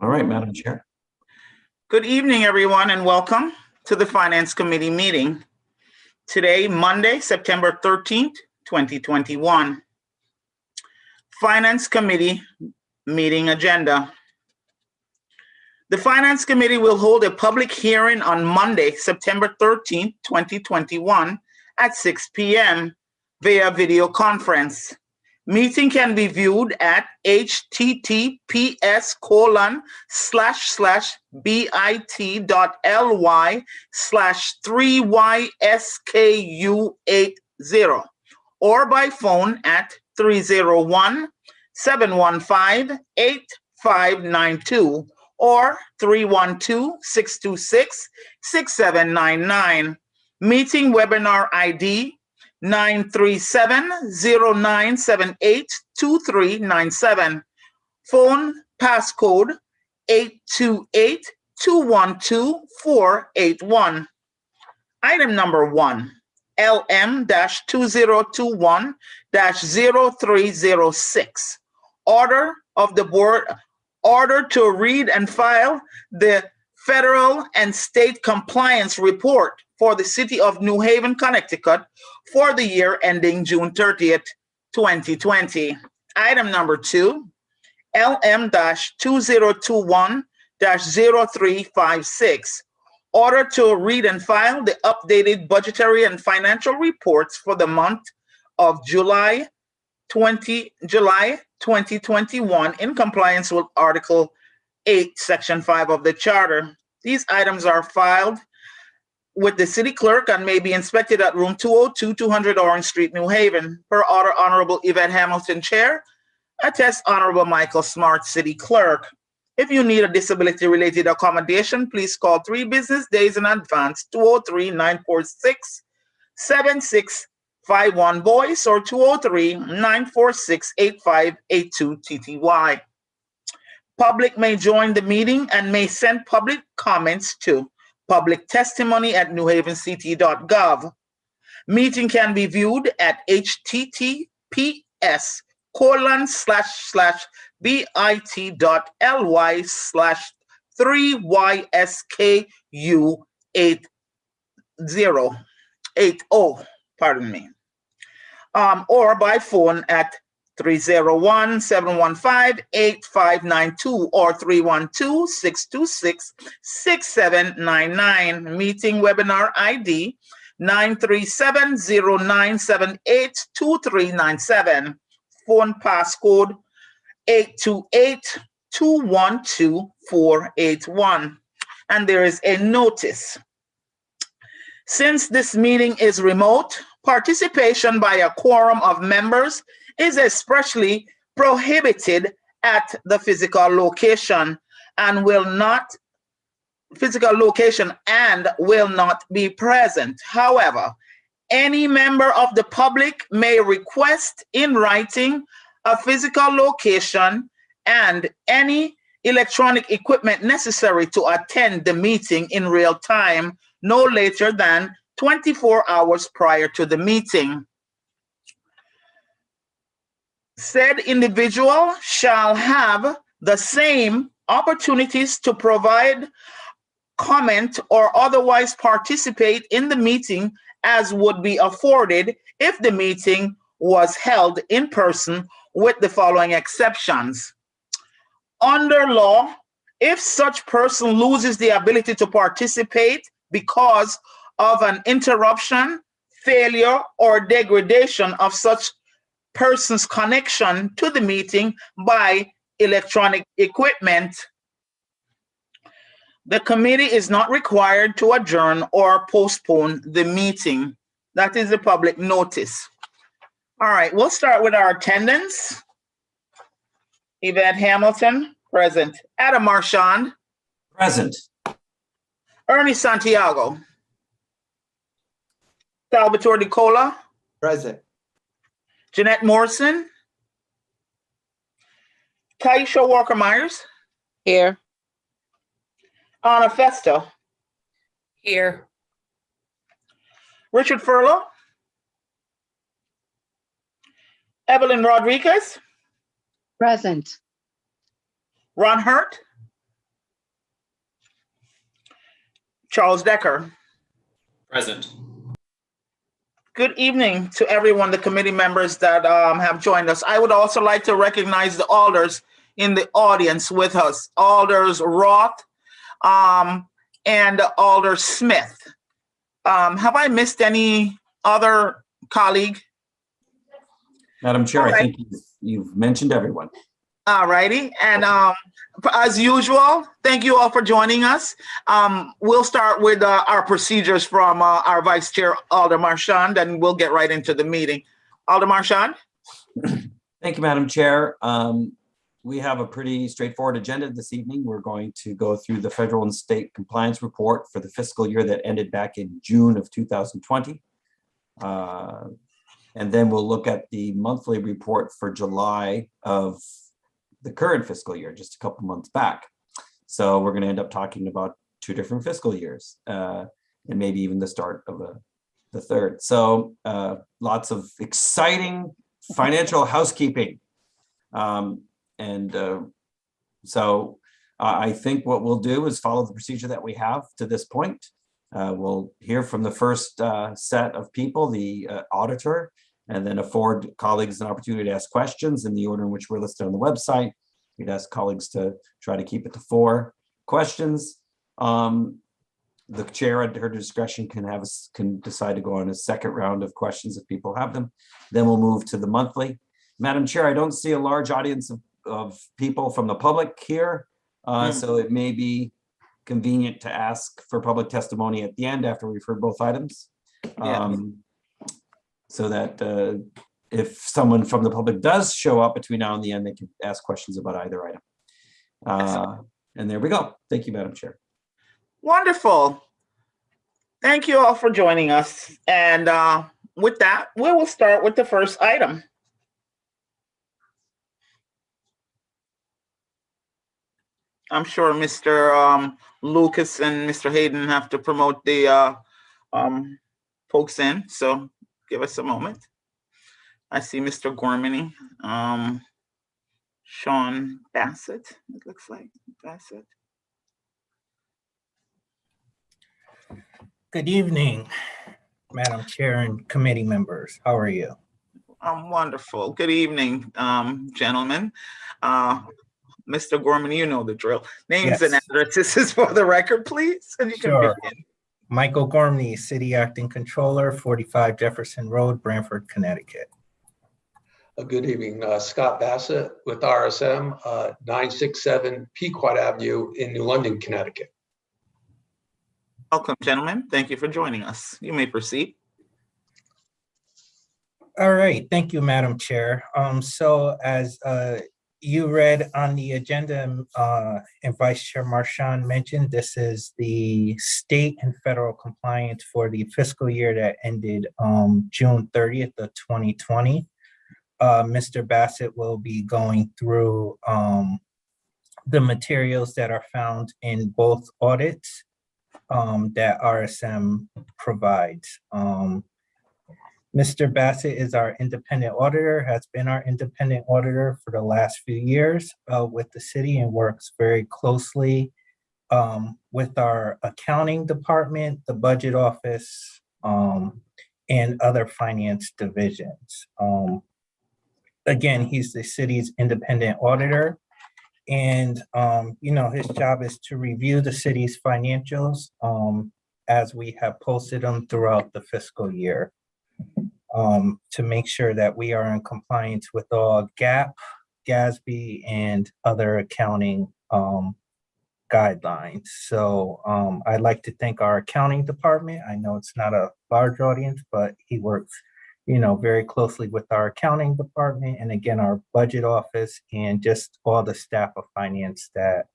All right, Madam Chair. Good evening, everyone, and welcome to the Finance Committee meeting. Today, Monday, September 13th, 2021. Finance Committee meeting agenda. The Finance Committee will hold a public hearing on Monday, September 13th, 2021 at 6 p.m. via video conference. Meeting can be viewed at https://bit.ly/3YSKU80 or by phone at 301-715-8592 or 312-626-6799. Meeting webinar ID 937-0978-2397. Phone passcode 828-212-481. Item number 1, LM-2021-0306. Order of the board, order to read and file the federal and state compliance report for the city of New Haven, Connecticut for the year ending June 30th, 2020. Item number 2, LM-2021-0356. Order to read and file the updated budgetary and financial reports for the month of July 2021 in compliance with Article 8, Section 5 of the Charter. These items are filed with the city clerk and may be inspected at room 202, 200 Orange Street, New Haven. Per order, Honorable Yvette Hamilton, Chair. Attest Honorable Michael Smart, City Clerk. If you need a disability-related accommodation, please call 3 business days in advance, 203-946-7651 voice or 203-946-8582 TTY. Public may join the meeting and may send public comments to public testimony at newhavencity.gov. Meeting can be viewed at https://bit.ly/3YSKU80, or by phone at 301-715-8592 or 312-626-6799. Meeting webinar ID 937-0978-2397. Phone passcode 828-212-481. And there is a notice. Since this meeting is remote, participation by a quorum of members is expressly prohibited at the physical location and will not be present. However, any member of the public may request in writing a physical location and any electronic equipment necessary to attend the meeting in real time no later than 24 hours prior to the meeting. Said individual shall have the same opportunities to provide comment or otherwise participate in the meeting as would be afforded if the meeting was held in person, with the following exceptions. Under law, if such person loses the ability to participate because of an interruption, failure, or degradation of such person's connection to the meeting by electronic equipment, the committee is not required to adjourn or postpone the meeting. That is the public notice. All right, we'll start with our attendance. Yvette Hamilton, present. Adam Marchand. Present. Ernie Santiago. Salvatore Nicola. Present. Jeanette Morrison. Kaisha Walker-Myers. Here. Anna Festo. Here. Richard Furlow. Evelyn Rodriguez. Present. Ron Hurt. Charles Decker. Present. Good evening to everyone, the committee members that have joined us. I would also like to recognize the alders in the audience with us, Alders Roth and Alder Smith. Have I missed any other colleague? Madam Chair, All I right. think you've mentioned everyone. All righty. And as usual, thank you all for joining us. We'll start with our procedures from our Vice Chair, Alder Marchand, and we'll get right into the meeting. Alder Marchand? Thank you, Madam Chair. We have a pretty straightforward agenda this evening. We're going to go through the federal and state compliance report for the fiscal year that ended back in June of 2020. And then we'll look at the monthly report for July of the current fiscal year, just a couple months back. So we're going to end up talking about 2 different fiscal years and maybe even the start of the third. So lots of exciting financial housekeeping. So I think what we'll do is follow the procedure that we have to this point. We'll hear from the first set of people, the auditor, and then afford colleagues an opportunity to ask questions in the order in which we're listed on the website. We'd ask colleagues to try to keep it to 4 questions. The chair at her discretion can decide to go on a second round of questions if people have them. Then we'll move to the monthly. Madam Chair, I don't see a large audience of people from the public here, so it may be convenient to ask for public testimony at the end after we've heard both items. Yeah. So that if someone from the public does show up between now and the end, they can ask questions about either item. And there we go. Thank you, Madam Chair. Wonderful. Thank you all for joining us. And with that, we will start with the first item. I'm sure Mr. Lucas and Mr. Hayden have to promote the folks in, so give us a moment. I see Mr. Gormany, Sean Bassett, it looks like, Bassett. Good evening, Madam Chair and committee members. How are you? I'm wonderful. Good evening, gentlemen. Mr. Gorman, you know the drill. Names and Yes. addresses for the record, please, and you can Sure. begin. Michael Gormley, City Acting Controller, 45 Jefferson Road, Branford, Connecticut. Good evening, Scott Bassett with RSM, 967 Pequot Avenue in New London, Connecticut. Welcome, gentlemen. Thank you for joining us. You may proceed. All right, thank you, Madam Chair. So as you read on the agenda, and Vice Chair Marchand mentioned, this is the state and federal compliance for the fiscal year that ended June 30th of 2020. Mr. Bassett will be going through the materials that are found in both audits that RSM provides. Mr. Bassett is our independent auditor, has been our independent auditor for the last few years with the city, and works very closely with our accounting department, the budget office, and other finance divisions. Again, he's the city's independent auditor, and his job is to review the city's financials as we have posted them throughout the fiscal year, to make sure that we are in compliance with all GAAP, GASB, and other accounting guidelines. So I'd like to thank our accounting department. I know it's not a large audience, but he works very closely with our accounting department, and again, our budget office, and just all the staff of finance that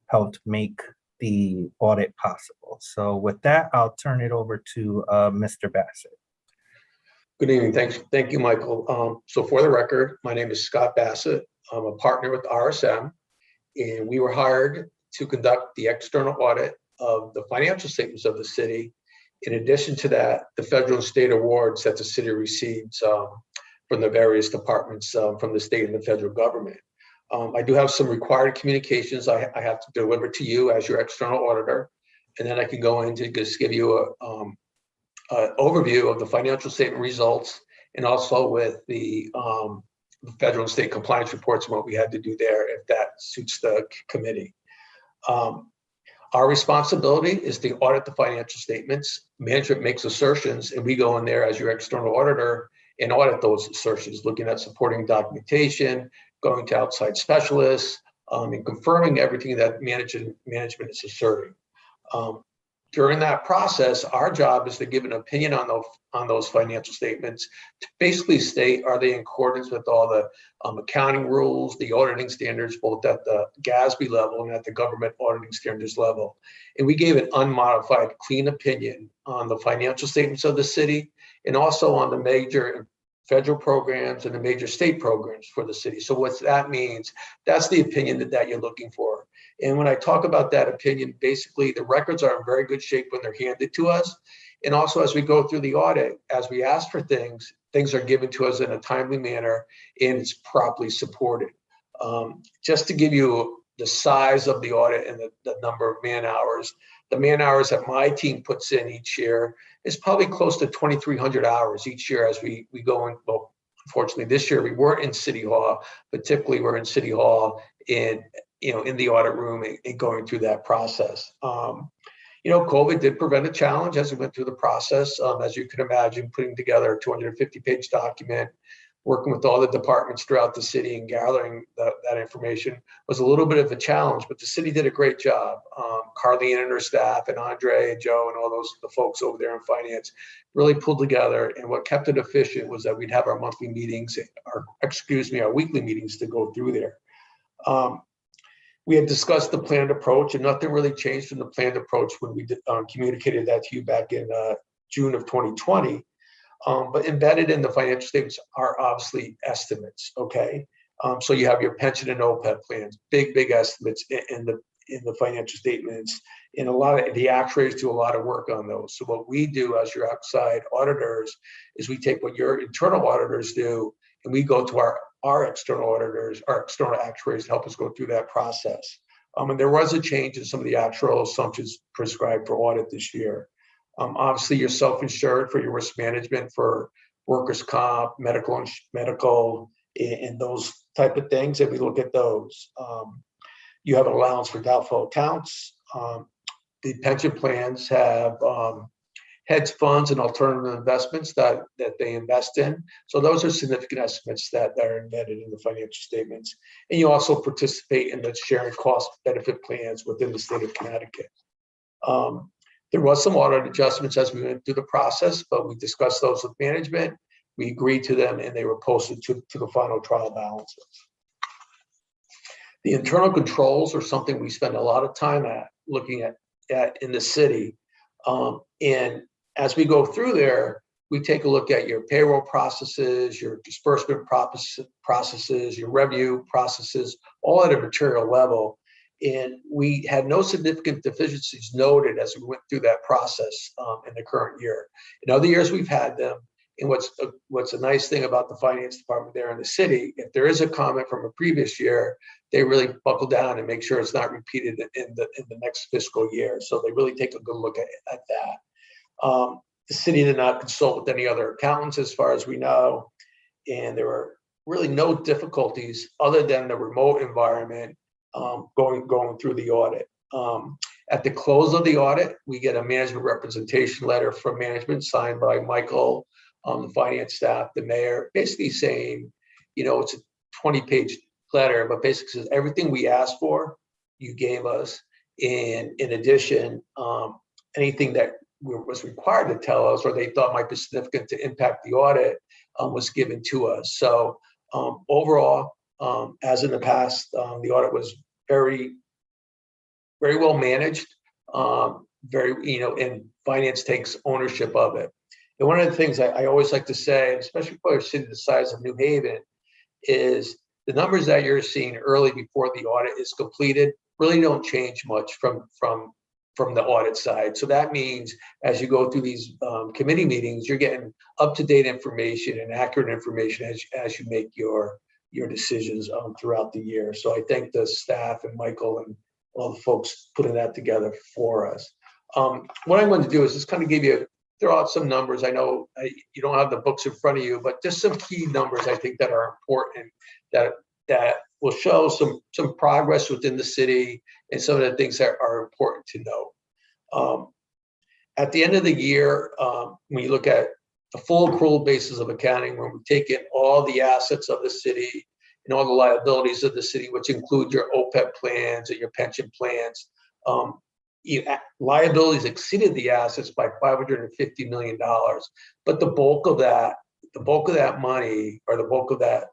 helped make the audit possible. So with that, I'll turn it over to Mr. Bassett. Good evening. Thank you, Michael. So for the record, my name is Scott Bassett. I'm a partner with RSM, and we were hired to conduct the external audit of the financial statements of the city. In addition to that, the federal and state awards that the city receives from the various departments from the state and the federal government. I do have some required communications I have to deliver to you as your external auditor. and then I can go into just give you a overview of the financial statement results, and also with the federal and state compliance reports and what we had to do there, if that suits the committee. Our responsibility is to audit the financial statements. Management makes assertions, and we go in there as your external auditor and audit those assertions, looking at supporting documentation, going to outside specialists, and confirming everything that management is asserting. During that process, our job is to give an opinion on those financial statements to basically state, are they in accordance with all the accounting rules, the auditing standards, both at the GASB level and at the government auditing standards level. And we gave an unmodified, clean opinion on the financial statements of the city, and also on the major federal programs and the major state programs for the city. So what that means, that's the opinion that you're looking for. And when I talk about that opinion, basically the records are in very good shape when they're handed to us. And also as we go through the audit, as we ask for things, things are given to us in a timely manner and it's properly supported. Just to give you the size of the audit and the number of man hours, the man hours that my team puts in each year is probably close to 2,300 hours each year as we go in. Well, unfortunately, this year we weren't in City Hall, but typically we're in City Hall in the audit room and going through that process. COVID did present a challenge as we went through the process. As you can imagine, putting together a 250-page document, working with all the departments throughout the city and gathering that information was a little bit of a challenge, but the city did a great job. Carlene and her staff and Andre and Joe and all the folks over there in finance really pulled together. And what kept it efficient was that we'd have our monthly meetings, our weekly meetings to go through there. We had discussed the planned approach, and nothing really changed from the planned approach when we communicated that to you back in June of 2020. But embedded in the financial statements are obviously estimates, okay? So you have your pension and OPEB plans, big estimates in the financial statements, and a lot of the actuaries do a lot of work on those. So what we do as your outside auditors is we take what your internal auditors do, and we go to our external auditors, our external actuaries to help us go through that process. And there was a change in some of the actual assumptions prescribed for audit this year. Obviously, you're self-insured for your risk management for workers' comp, medical, and those type of things. And we look at those. You have an allowance for doubtful accounts. The pension plans have hedge funds and alternative investments that they invest in. So those are significant estimates that are embedded in the financial statements. And you also participate in the sharing cost benefit plans within the state of Connecticut. There was some audit adjustments as we went through the process, but we discussed those with management. We agreed to them and they were posted to the final trial balances. The internal controls are something we spend a lot of time looking at in the city. And as we go through there, we take a look at your payroll processes, your disbursement processes, your revenue processes, all at a material level. And we had no significant deficiencies noted as we went through that process in the current year. In other years, we've had them. And what's a nice thing about the finance department there in the city, if there is a comment from a previous year, they really buckle down and make sure it's not repeated in the next fiscal year. So they really take a good look at that. The city did not consult with any other accountants as far as we know. And there were really no difficulties other than the remote environment going through the audit. At the close of the audit, we get a management representation letter from management signed by Michael, the finance staff, the mayor, basically saying, it's a 20-page letter, but basically says everything we asked for, you gave us. And in addition, anything that was required to tell us or they thought might be significant to impact the audit was given to us. So overall, as in the past, the audit was very, very well managed, and finance takes ownership of it. And one of the things I always like to say, especially for a city the size of New Haven, is the numbers that you're seeing early before the audit is completed really don't change much from the audit side. So that means as you go through these committee meetings, you're getting up-to-date information and accurate information as you make your decisions throughout the year. So I thank the staff and Michael and all the folks putting that together for us. What I'm going to do is just kind of throw out some numbers. I know you don't have the books in front of you, but just some key numbers I think that are important that will show some progress within the city and some of the things that are important to know. At the end of the year, when you look at the full accrual basis of accounting, when we take in all the assets of the city and all the liabilities of the city, which include your OPEB plans and your pension plans, liabilities exceeded the assets by $550 million. But the bulk of that money, or the bulk of that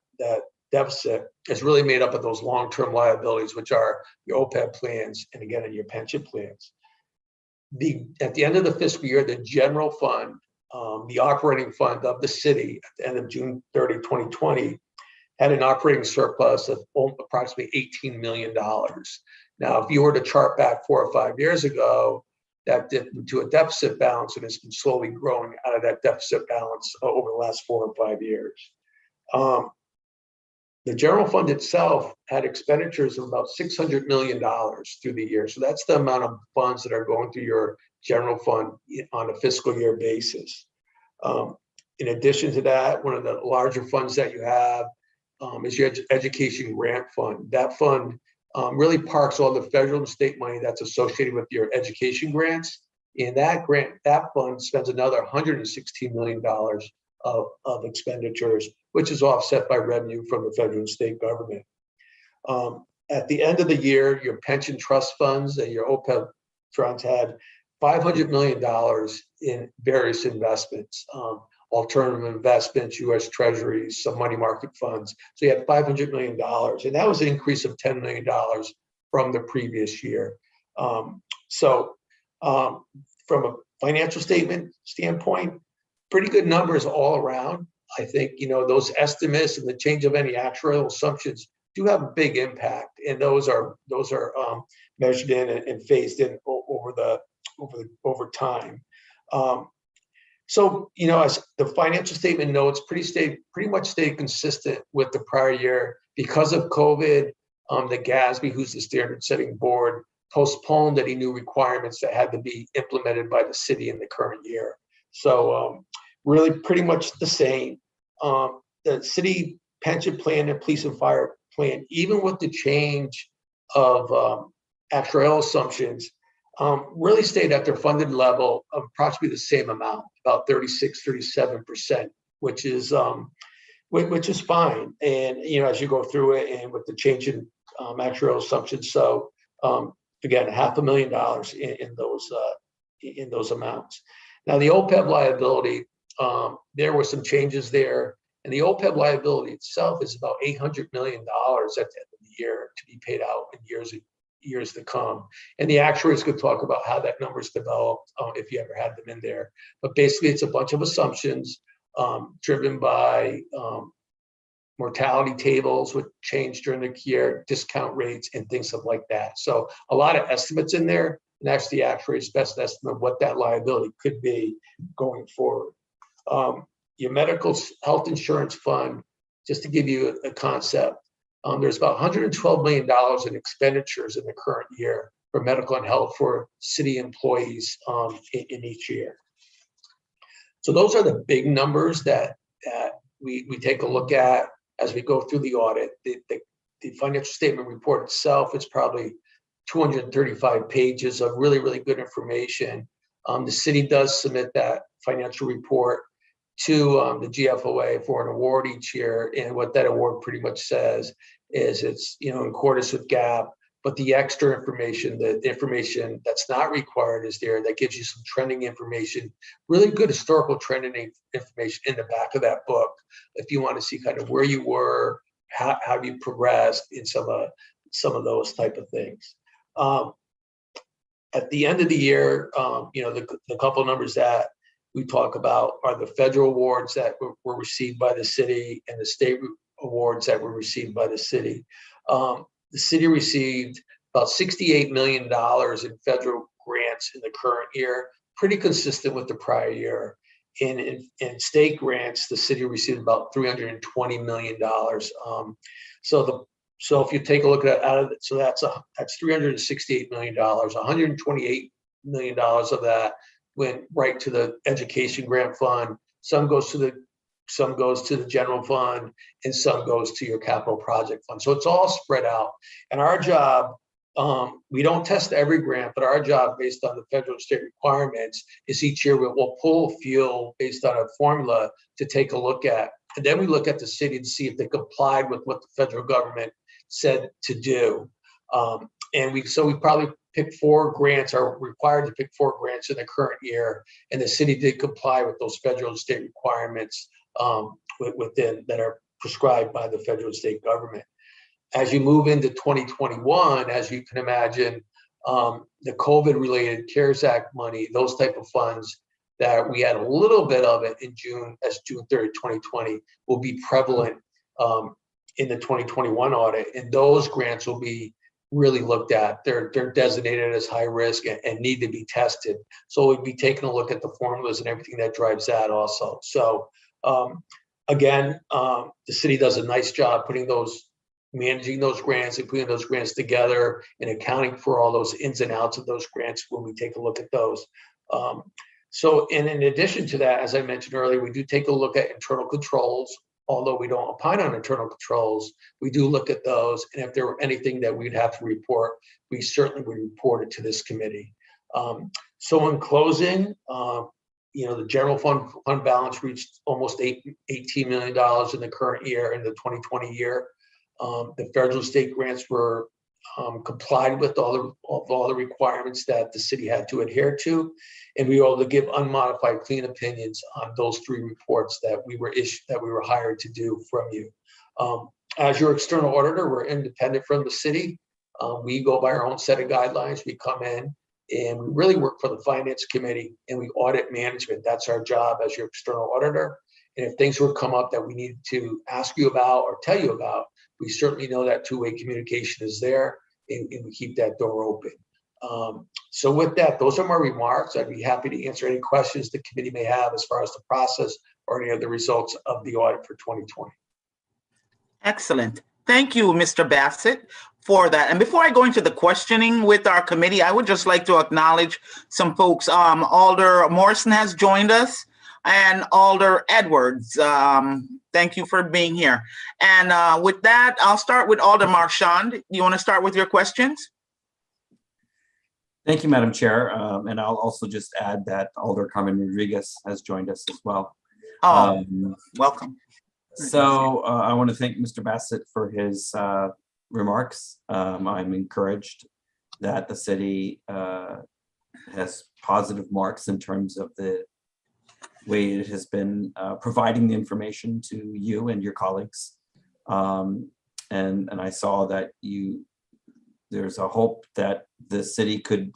deficit, is really made up of those long-term liabilities, which are your OPEB plans and again in your pension plans. At the end of the fiscal year, the general fund, the operating fund of the city at the end of June 30, 2020, had an operating surplus of approximately $18 million. Now, if you were to chart back 4 or 5 years ago, that dipped into a deficit balance and has been slowly growing out of that deficit balance over the last 4 or 5 years. The general fund itself had expenditures of about $600 million through the year. So that's the amount of funds that are going through your general fund on a fiscal year basis. In addition to that, one of the larger funds that you have is your education grant fund. That fund really parks all the federal and state money that's associated with your education grants. And that fund spends another $116 million of expenditures, which is offset by revenue from the federal and state government. At the end of the year, your pension trust funds and your OPEB funds had $500 million in various investments, alternative investments, U.S. Treasuries, some money market funds. So you had $500 million, and that was an increase of $10 million from the previous year. From a financial statement standpoint, pretty good numbers all around. I think, those estimates and the change of any actuarial assumptions do have a big impact, and those are measured in and phased in over time. As the financial statement notes, pretty much stayed consistent with the prior year. Because of COVID, the GASB, who's the standard setting board, postponed any new requirements that had to be implemented by the city in the current year. So really pretty much the same. The city pension plan and police and fire plan, even with the change of actuarial assumptions, really stayed at their funded level of approximately the same amount, about 36-37%, which is fine. And as you go through it, and with the change in actuarial assumptions, so again, $500,000 in those amounts. Now the OPEB liability, there were some changes there, and the OPEB liability itself is about $800 million at the end of the year to be paid out in years to come. And the actuaries could talk about how that number's developed if you ever had them in there. But basically, it's a bunch of assumptions driven by mortality tables, which change during the year, discount rates, and things like that. So a lot of estimates in there, and that's the actuary's best estimate of what that liability could be going forward. Your medical health insurance fund, just to give you a concept, there's about $112 million in expenditures in the current year for medical and health for city employees in each year. So those are the big numbers that we take a look at as we go through the audit. The financial statement report itself is probably 235 pages of really, really good information. The city does submit that financial report to the GFOA for an award each year. And what that award pretty much says is it's, in accordance with GAAP, but the extra information, the information that's not required is there that gives you some trending information, really good historical trending information in the back of that book. If you want to see kind of where you were, how you progressed in some of those type of things. At the end of the year, the couple numbers that we talk about are the federal awards that were received by the city and the state awards that were received by the city. The city received about $68 million in federal grants in the current year, pretty consistent with the prior year. In state grants, the city received about $320 million. So if you take a look at so that's $368 million, $128 million of that went right to the education grant fund. Some goes to the general fund, and some goes to your capital project fund. So it's all spread out. And our job, we don't test every grant, but our job, based on the federal and state requirements, is each year we'll pull a few based on a formula to take a look at. And then we look at the city to see if they complied with what the federal government said to do. And we probably pick 4 grants, are required to pick 4 grants in the current year. And the city did comply with those federal and state requirements within that are prescribed by the federal and state government. As you move into 2021, as you can imagine, the COVID-related CARES Act money, those type of funds that we had a little bit of it in June 30, 2020, will be prevalent in the 2021 audit, and those grants will be really looked at. They're designated as high risk and need to be tested. So we'll be taking a look at the formulas and everything that drives that also. So again, the city does a nice job managing those grants and putting those grants together and accounting for all those ins and outs of those grants when we take a look at those. So in addition to that, as I mentioned earlier, we do take a look at internal controls. Although we don't opine on internal controls, we do look at those. And if there were anything that we'd have to report, we certainly would report it to this committee. So in closing, the general fund balance reached almost $18 million in the current year, in the 2020 year. The federal state grants were complied with all the requirements that the city had to adhere to, and we were able to give unmodified, clean opinions on those 3 reports that we were hired to do from you. As your external auditor, we're independent from the city. We go by our own set of guidelines. We come in and we really work for the finance committee, and we audit management. That's our job as your external auditor. And if things would come up that we need to ask you about or tell you about, we certainly know that two-way communication is there, and we keep that door open. So with that, those are my remarks. I'd be happy to answer any questions the committee may have as far as the process or any of the results of the audit for 2020. Excellent. Thank you, Mr. Bassett, for that. And before I go into the questioning with our committee, I would just like to acknowledge some folks. Alder Morrison has joined us, and Alder Edwards. Thank you for being here. And with that, I'll start with Alder Marchand. You want to start with your questions? Thank you, Madam Chair. And I'll also just add that Alder Carmen Rodriguez has joined us as well. Welcome. So I want to thank Mr. Bassett for his remarks. I'm encouraged that the city has positive marks in terms of the way it has been providing the information to you and your colleagues. And I saw that there's a hope that the city could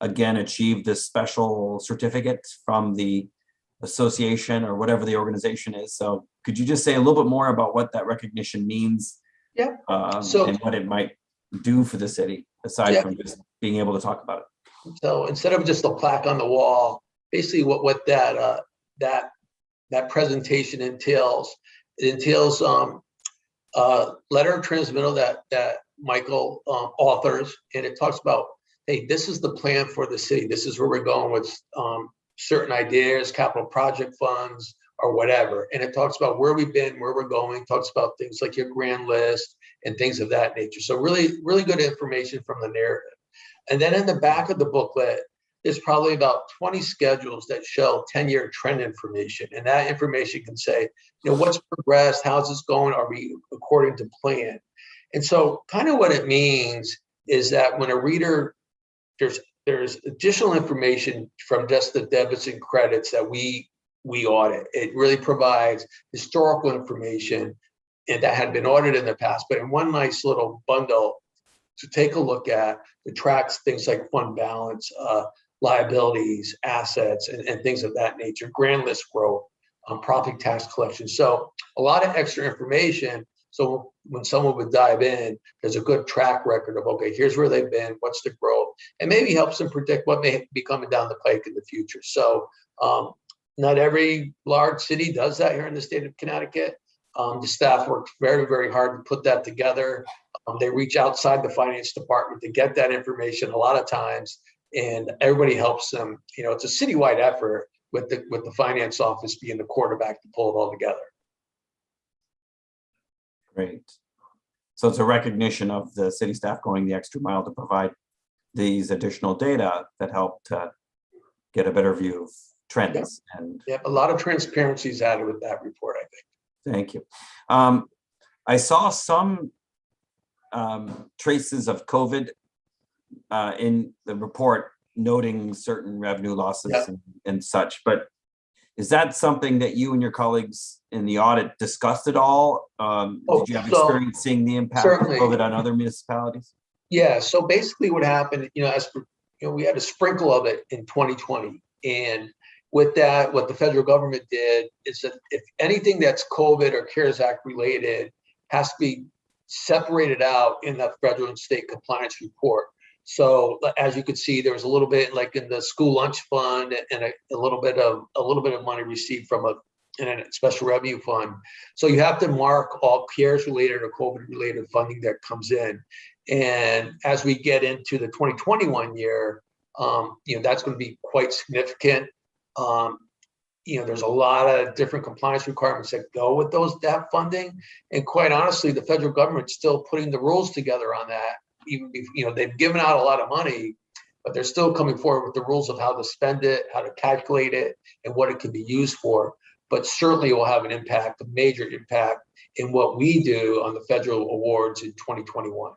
again achieve this special certificate from the association or whatever the organization is. So could you just say a little bit more about what that recognition means? Yeah. And what it might do for the city, aside from just being able to talk about it? So instead of just a plaque on the wall, basically what that presentation entails, it entails letter of transmittal that Michael authors, and it talks about, hey, this is the plan for the city. This is where we're going with certain ideas, capital project funds, or whatever. And it talks about where we've been, where we're going, talks about things like your grand list and things of that nature. So really, really good information from the narrative. And then in the back of the booklet, there's probably about 20 schedules that show 10-year trend information. And that information can say, what's progressed, how's this going, are we according to plan? And so kind of what it means is that when a reader, there's additional information from just the debits and credits that we audit. It really provides historical information and that had been audited in the past, but in one nice little bundle to take a look at, that tracks things like fund balance, liabilities, assets, and things of that nature, grand list growth, property tax collection. So a lot of extra information. So when someone would dive in, there's a good track record of, okay, here's where they've been, what's the growth, and maybe helps them predict what may be coming down the pike in the future. So not every large city does that here in the state of Connecticut. The staff worked very, very hard to put that together. They reach outside the finance department to get that information. A lot of times and everybody helps them. It's a citywide effort with the finance office being the quarterback to pull it all together. Great. So it's a recognition of the city staff going the extra mile to provide these additional data that help to get a better view of trends. And a lot of transparency is added with that report, I think. thank you. I saw some traces of COVID in the report, noting certain revenue losses and such, but is that something that you and your colleagues in the audit discussed at all? Did you have experience seeing the impact certainly. of COVID on other municipalities? Yeah, so basically what happened, we had a sprinkle of it in 2020. And with that, what the federal government did is that if anything that's COVID or CARES Act related has to be separated out in the federal and state compliance report. So as you could see, there was a little bit like in the school lunch fund and a little bit of money received from a special revenue fund. So you have to mark all CARES related or COVID related funding that comes in. And as we get into the 2021 year, that's going to be quite significant. There's a lot of different compliance requirements that go with that funding. And quite honestly, the federal government's still putting the rules together on that. Even they've given out a lot of money, but they're still coming forward with the rules of how to spend it, how to calculate it, and what it can be used for. But certainly it will have an impact, a major impact in what we do on the federal awards in 2021.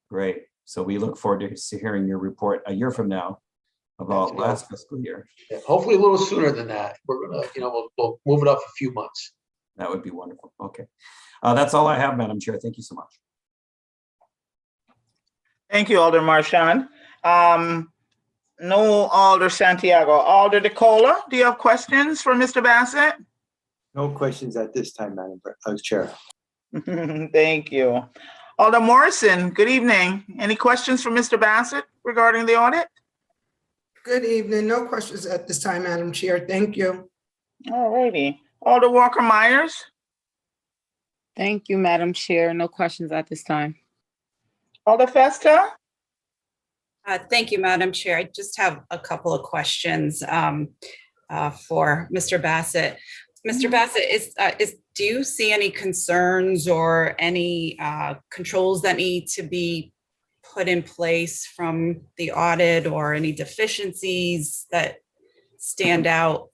Great. So we look forward to hearing your report a year from now about last fiscal year. Yeah, hopefully a little sooner than that. We're gonna, we'll move it up a few months. That would be wonderful. Okay. That's all I have, Madam Chair. Thank you so much. Thank you, Alder Marchand. No Alder Santiago. Alder DeCola, do you have questions for Mr. Bassett? No questions at this time, Madam Chair. Thank you. Alder Morrison, good evening. Any questions for Mr. Bassett regarding the audit? Good evening. No questions at this time, Madam Chair. Thank you. All righty. Alder Walker Myers. Thank you, Madam Chair. No questions at this time. Alder Festa. Thank you, Madam Chair. I just have a couple of questions for Mr. Bassett. Mr. Bassett, do you see any concerns or any controls that need to be put in place from the audit, or any deficiencies that stand out?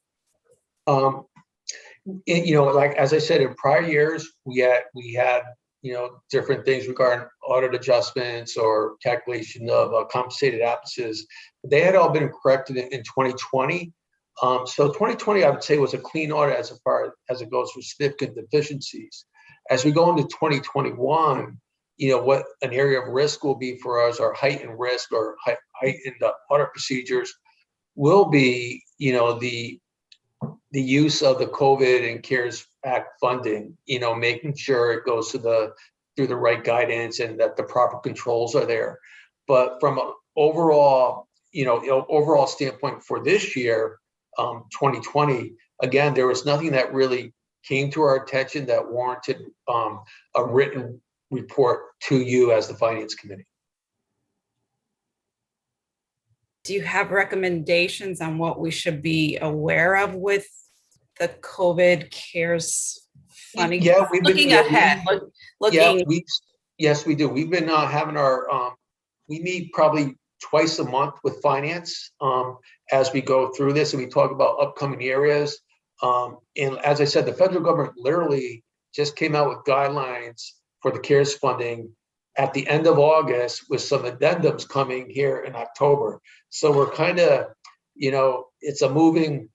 Like as I said, in prior years, we had different things regarding audit adjustments or calculation of compensated absences. They had all been corrected in 2020. So 2020, I would say, was a clean audit as far as it goes for significant deficiencies. As we go into 2021, what an area of risk will be for us, or heightened risk or heightened audit procedures will be, the use of the COVID and CARES Act funding, making sure it goes through the right guidance and that the proper controls are there. But from an overall standpoint for this year, 2020, again, there was nothing that really came to our attention that warranted a written report to you as the Finance Committee. Do you have recommendations on what we should be aware of with the COVID CARES funding? Yeah, we've been looking ahead. Yes, we do. We've been having our we meet probably twice a month with finance as we go through this, and we talk about upcoming areas. And as I said, the federal government literally just came out with guidelines for the CARES funding at the end of August, with some addendums coming here in October. So we're kind of, it's a moving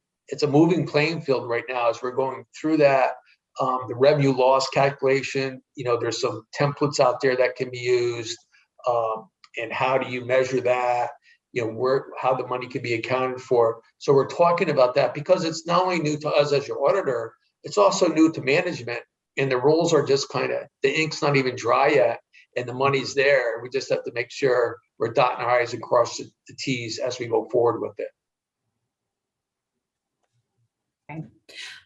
playing field right now as we're going through that. The revenue loss calculation, there's some templates out there that can be used. And how do you measure that? How the money can be accounted for. So we're talking about that because it's not only new to us as your auditor, it's also new to management. And the rules are just the ink's not even dry yet, and the money's there. We just have to make sure we're dotting our I's and crossing the T's as we go forward with it. Okay.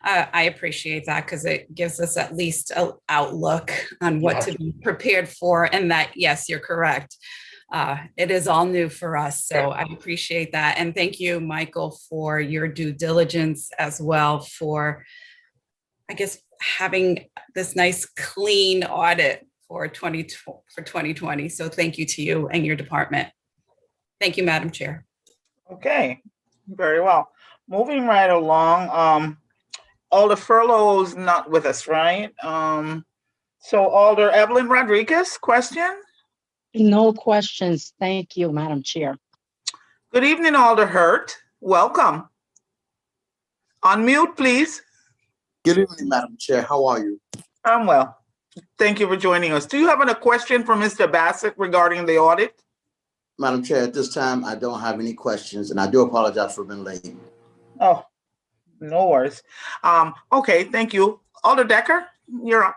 I appreciate that, because it gives us at least an outlook on what to be prepared for, and that, yes, you're correct. It is all new for us, so I appreciate that. And thank you, Michael, for your due diligence as well for, I guess, having this nice clean audit for 2020. So thank you to you and your department. Thank you, Madam Chair. Okay, very well. Moving right along, Alder Furlow's not with us, right? So Alder Evelyn Rodriguez, question? No questions. Thank you, Madam Chair. Good evening, Alder Hurt. Welcome. Unmute, please. Good evening, Madam Chair. How are you? I'm well. Thank you for joining us. Do you have a question for Mr. Bassett regarding the audit? Madam Chair, at this time, I don't have any questions, and I do apologize for being late. Oh, no worries. Okay, thank you. Alder Decker, you're up.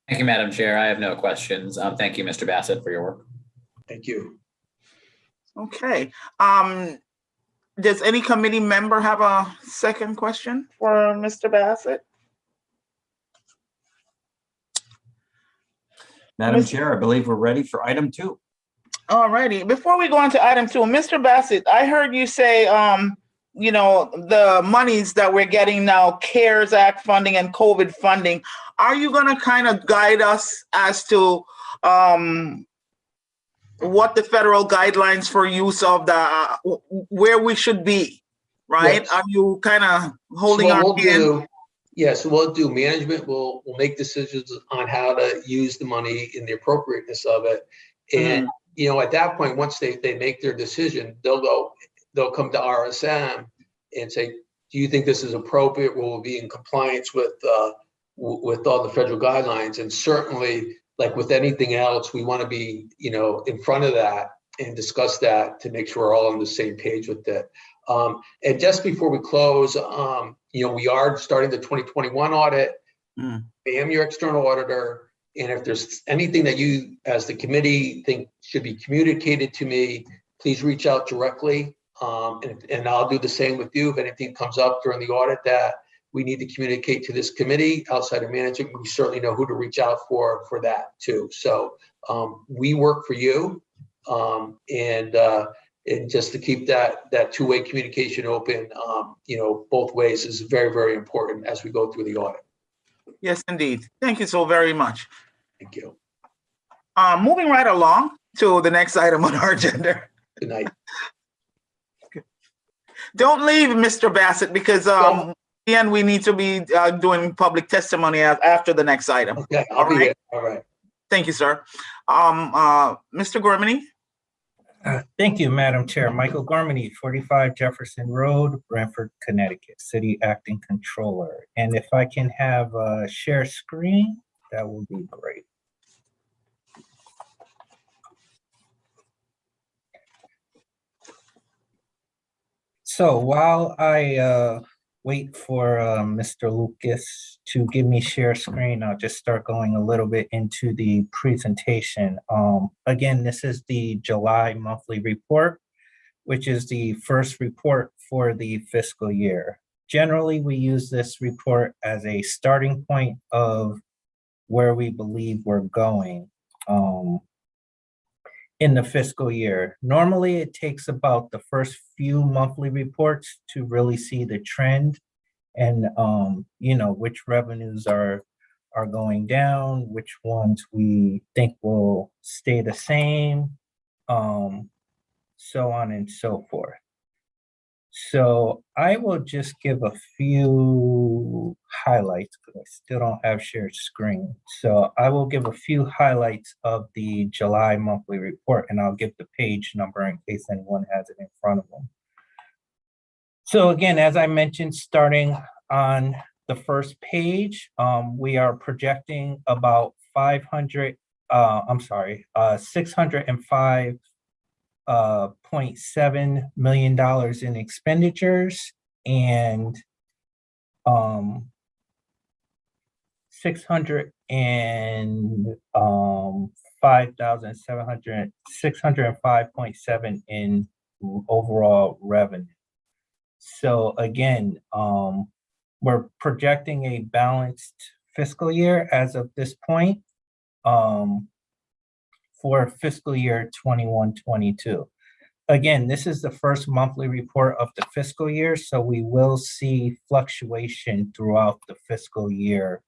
Thank you, Madam Chair. I have no questions. Thank you, Mr. Bassett, for your work. Thank you. Okay. Does any committee member have a second question for Mr. Bassett? Madam Chair, I believe we're ready for item 2. All righty. Before we go on to item 2, Mr. Bassett, I heard you say, you know, the monies that we're getting now, CARES Act funding and COVID funding, are you going to kind of guide us as to what the federal guidelines for use of the, where we should be, right? Yes. Are you kind of holding So our what hand? we'll do, yes, we'll do. Management will make decisions on how to use the money and the appropriateness of it. And, you know, at that point, once they make their decision, they'll come to RSM and say, do you think this is appropriate? Will it be in compliance with all the federal guidelines? And certainly, like with anything else, we want to be, you know, in front of that and discuss that to make sure we're all on the same page with it. And just before we close, you know, we are starting the 2021 audit. I am your external auditor. And if there's anything that you, as the committee, think should be communicated to me, please reach out directly. And I'll do the same with you. If anything comes up during the audit that we need to communicate to this committee outside of management, we certainly know who to reach out for that too. So we work for you, and just to keep that two-way communication open, you know, both ways is very, very important as we go through the audit. Yes, indeed. Thank you so very much. Thank you. Moving right along to the next item on our agenda. Good night. Don't leave, Mr. Bassett, because again, we need to be doing public testimony after the next item. Okay, I'll be here. All right. Thank you, sir. Mr. Gormany? Thank you, Madam Chair. Michael Gormany, 45 Jefferson Road, Brantford, Connecticut, City Acting Controller. And if I can have a share screen, that would be great. So while I wait for Mr. Lucas to give me share screen, I'll just start going a little bit into the presentation. Again, this is the July monthly report, which is the first report for the fiscal year. Generally, we use this report as a starting point of where we believe we're going in the fiscal year. Normally, it takes about the first few monthly reports to really see the trend and you know, which revenues are going down, which ones we think will stay the same, so on and so forth. So I will just give a few highlights because I still don't have shared screen. So I will give a few highlights of the July monthly report, and I'll give the page number in case anyone has it in front of them. So again, as I mentioned, starting on the first page, we are projecting about $605.7 million in expenditures and $605.7 in overall revenue. So again, we're projecting a balanced fiscal year as of this point. for fiscal year 21-22. Again, this is the first monthly report of the fiscal year, so we will see fluctuation throughout the fiscal year.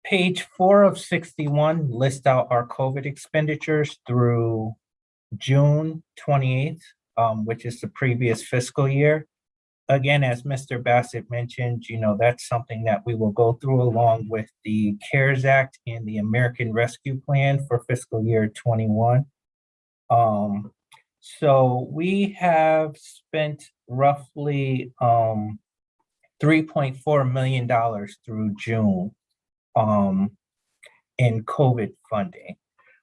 Page 4 of 61 lists out our COVID expenditures through June 28th, which is the previous fiscal year. Again, as Mr. Bassett mentioned, that's something that we will go through along with the CARES Act and the American Rescue Plan for fiscal year 21. So we have spent roughly $3.4 million through June in COVID funding.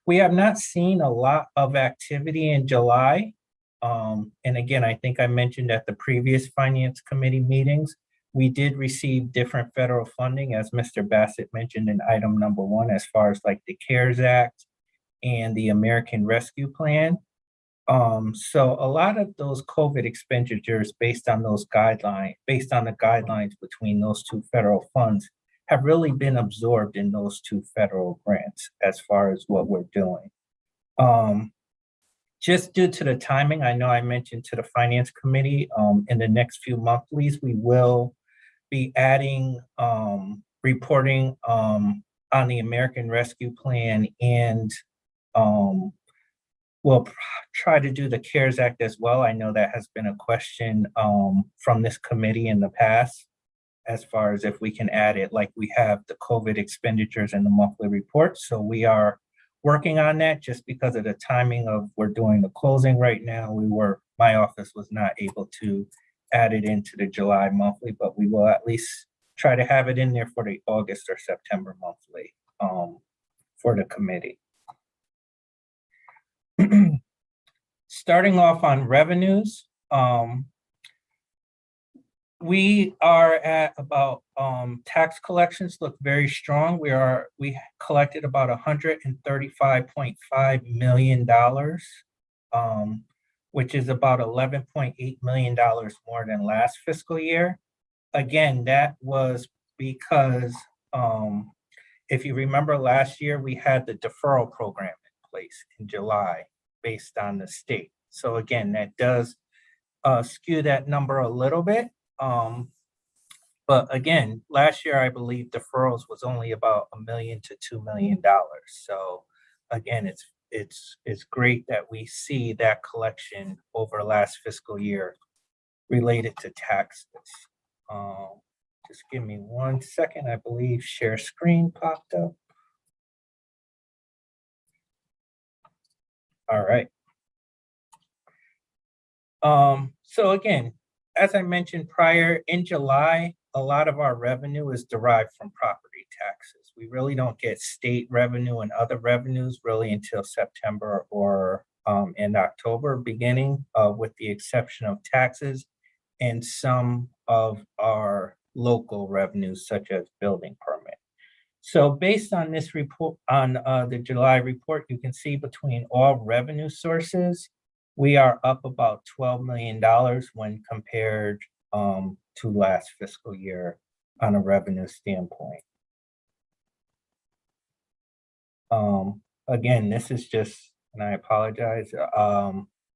We have not seen a lot of activity in July. And again, I think I mentioned at the previous Finance Committee meetings, we did receive different federal funding, as Mr. Bassett mentioned in item number 1, as far as like the CARES Act and the American Rescue Plan. So a lot of those COVID expenditures based on the guidelines between those two federal funds have really been absorbed in those two federal grants as far as what we're doing. Just due to the timing, I know I mentioned to the Finance Committee, in the next few monthlies, we will be adding reporting on the American Rescue Plan, and we'll try to do the CARES Act as well. I know that has been a question from this committee in the past, as far as if we can add it like we have the COVID expenditures in the monthly report. So we are working on that. Just because of the timing of we're doing the closing right now, my office was not able to add it into the July monthly, but we will at least try to have it in there for the August or September monthly for the committee. Starting off on revenues, we are at about tax collections look very strong. We collected about $135.5 million, which is about $11.8 million more than last fiscal year. Again, that was because if you remember last year, we had the deferral program in place in July based on the state. So again, that does skew that number a little bit. But again, last year, I believe deferrals was only about $1 million to $2 million. So again, it's great that we see that collection over last fiscal year related to taxes. Just give me 1 second. I believe share screen popped up. All right. So again, as I mentioned prior, in July, a lot of our revenue is derived from property taxes. We really don't get state revenue and other revenues really until September or in October beginning, with the exception of taxes and some of our local revenues such as building permit. So based on this report, on the July report, you can see between all revenue sources, we are up about $12 million when compared to last fiscal year on a revenue standpoint. Again, this is just, and I apologize.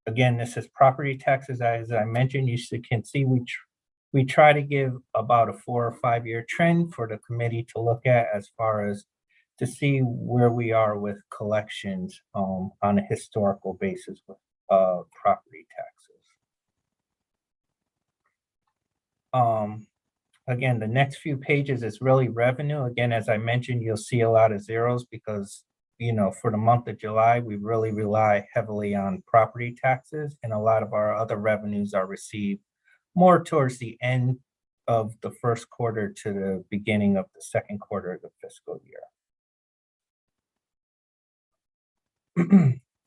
Again, this is property taxes. As I mentioned, you can see we try to give about a 4 or 5 year trend for the committee to look at as far as to see where we are with collections on a historical basis with property taxes. Again, the next few pages is really revenue. Again, as I mentioned, you'll see a lot of zeros because, for the month of July, we really rely heavily on property taxes, and a lot of our other revenues are received more towards the end of the first quarter to the beginning of the second quarter of the fiscal year.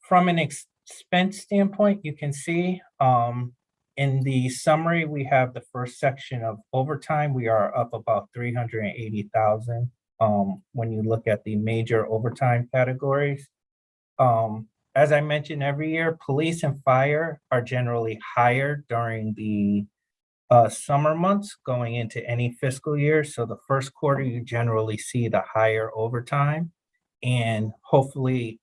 From an expense standpoint, you can see in the summary, we have the first section of overtime. We are up about $380,000 when you look at the major overtime categories. As I mentioned, every year, police and fire are generally higher during the summer months going into any fiscal year. So the first quarter, you generally see the higher overtime. And hopefully,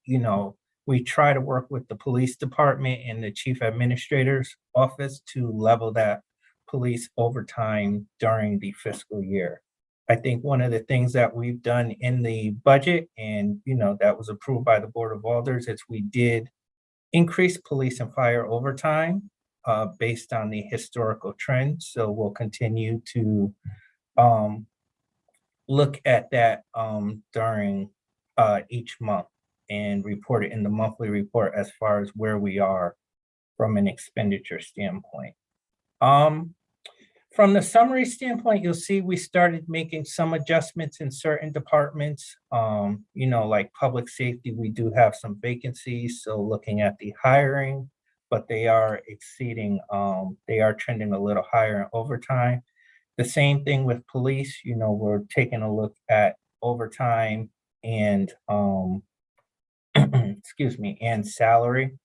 we try to work with the police department and the chief administrator's office to level that police overtime during the fiscal year. I think one of the things that we've done in the budget and, that was approved by the Board of Alders is we did increase police and fire overtime based on the historical trends. So we'll continue to look at that during each month and report it in the monthly report as far as where we are from an expenditure standpoint. From the summary standpoint, you'll see we started making some adjustments in certain departments. Like public safety, we do have some vacancies. So looking at the hiring, but they are trending a little higher in overtime. The same thing with police, we're taking a look at overtime and and salary